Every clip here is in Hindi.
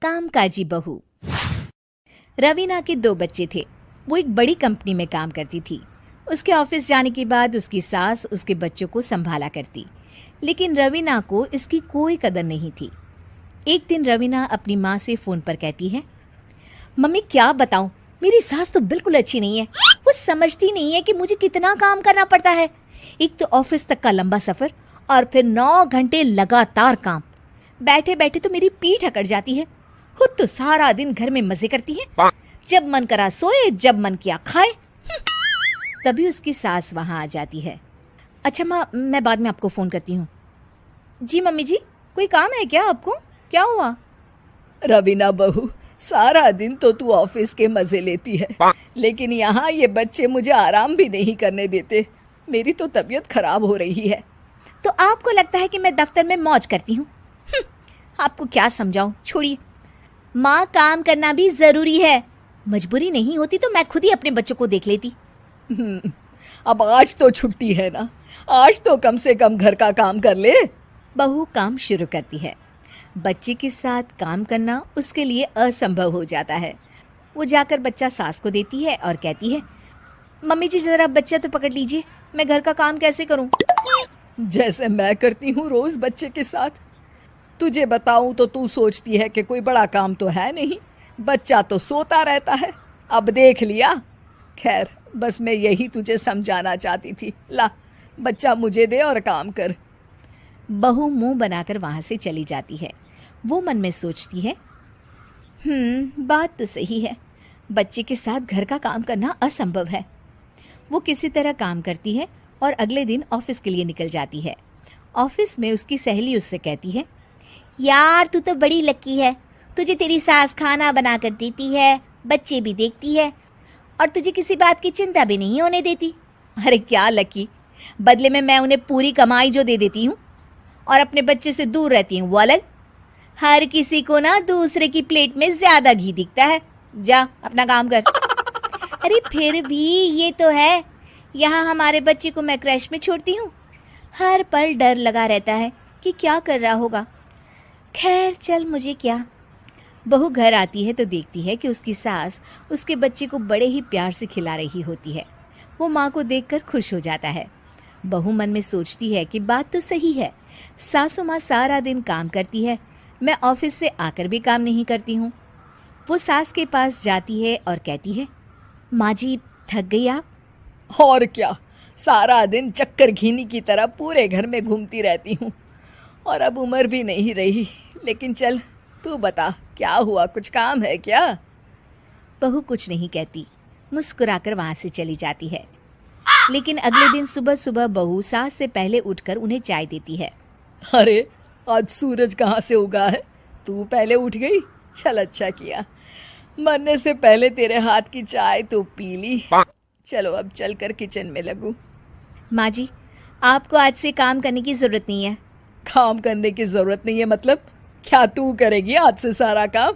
कामकाजी बहू। रवीना के दो बच्चे थे। वो एक बड़ी कंपनी में काम करती थी। उसके ऑफिस जाने के बाद उसकी सास उसके बच्चों को संभाला करती, लेकिन रवीना को इसकी कोई कदर नहीं थी। एक दिन रवीना अपनी माँ से फोन पर कहती है, मम्मी क्या बताऊं, मेरी सास तो बिल्कुल अच्छी नहीं है। वो समझती नहीं है कि मुझे कितना काम करना पड़ता है। एक तो ऑफिस तक का लंबा सफर और फिर 9 घंटे लगातार काम। बैठे बैठे तो मेरी पीठ अकड़ जाती है। खुद तो सारा दिन घर में मजे करती है, जब मन करा सोए, जब मन किया खाए। तभी उसकी सास वहां आ जाती है। अच्छा माँ, मैं बाद में आपको फोन करती हूँ। जी मम्मी जी, कोई काम है क्या आपको? क्या हुआ? रवीना बहू, सारा दिन तो तू ऑफिस के मजे लेती है, लेकिन यहाँ ये बच्चे मुझे आराम भी नहीं करने देते। मेरी तो तबीयत खराब हो रही है। तो आपको लगता है कि मैं दफ्तर में मौज करती हूँ? आपको क्या समझाऊं, छोड़िए। माँ, काम करना भी जरूरी है। मजबूरी नहीं होती तो मैं खुद ही अपने बच्चों को देख लेती। अब आज तो छुट्टी है ना, आज तो कम से कम घर का काम कर ले। बहू काम शुरू करती है। बच्चे के साथ काम करना उसके लिए असंभव हो जाता है। वो जाकर बच्चा सास को देती है और कहती है, मम्मी जी जरा बच्चा तो पकड़ लीजिए, मैं घर का काम कैसे करूं? जैसे मैं करती हूँ रोज बच्चे के साथ। तुझे बताऊं तो तू सोचती है कि कोई बड़ा काम तो है नहीं, बच्चा तो सोता रहता है। अब देख लिया। खैर, बस मैं यही तुझे समझाना चाहती थी। ला, बच्चा मुझे दे और काम कर। बहू मुंह बनाकर वहां से चली जाती है। वो मन में सोचती है, बात तो सही है, बच्चे के साथ घर का काम करना असंभव है। वो किसी तरह काम करती है और अगले दिन ऑफिस के लिए निकल जाती है। ऑफिस में उसकी सहेली उससे कहती है, यार तू तो बड़ी लकी है, तुझे तेरी सास खाना बना कर देती है, बच्चे भी देखती है और तुझे किसी बात की चिंता भी नहीं होने देती। अरे क्या लकी, बदले में मैं उन्हें पूरी कमाई जो दे देती हूँ और अपने बच्चे से दूर रहती हूँ वो अलग। हर किसी को ना दूसरे की प्लेट में ज्यादा घी दिखता है। जा अपना काम कर। अरे फिर भी ये तो है, यहाँ हमारे बच्चे को मैं क्रैश में छोड़ती हूँ, हर पल डर लगा रहता है कि क्या कर रहा होगा। खैर चल, मुझे क्या। बहू घर आती है तो देखती है कि उसकी सास उसके बच्चे को बड़े ही प्यार से खिला रही होती है। वो माँ को देखकर खुश हो जाता है। बहू मन में सोचती है कि बात तो सही है, सासू माँ सारा दिन काम करती है, मैं ऑफिस से आकर भी काम नहीं करती हूँ। वो सास के पास जाती है और कहती है, माँ जी थक गई आप? और क्या, सारा दिन चक्कर घीनी की तरह पूरे घर में घूमती रहती हूँ और अब उम्र भी नहीं रही। लेकिन चल तू बता, क्या हुआ, कुछ काम है क्या? बहू कुछ नहीं कहती, मुस्कुराकर वहां से चली जाती है। लेकिन अगले दिन सुबह सुबह बहू सास से पहले उठकर उन्हें चाय देती है। अरे आज सूरज कहाँ से उगा है, तू पहले उठ गई। चल अच्छा किया, मरने से पहले तेरे हाथ की चाय तो पी ली। चलो अब चलकर किचन में लगूं। माँ जी, आपको आज से काम करने की जरूरत नहीं है। काम करने की जरूरत नहीं है मतलब? क्या तू करेगी आज से सारा काम?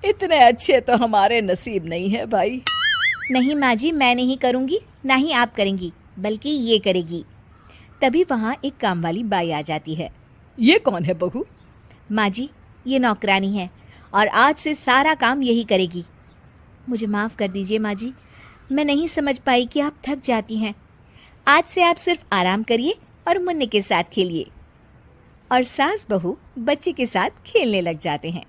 इतने अच्छे तो हमारे नसीब नहीं है भाई। नहीं माँ जी, मैं नहीं करूँगी, ना ही आप करेंगी, बल्कि ये करेगी। तभी वहाँ एक काम वाली बाई आ जाती है। ये कौन है बहू? माँ जी, ये नौकरानी है और आज से सारा काम यही करेगी। मुझे माफ़ कर दीजिए माँ जी, मैं नहीं समझ पाई कि आप थक जाती हैं। आज से आप सिर्फ आराम करिए और मुन्ने के साथ खेलिए। और सास बहू बच्चे के साथ खेलने लग जाते हैं।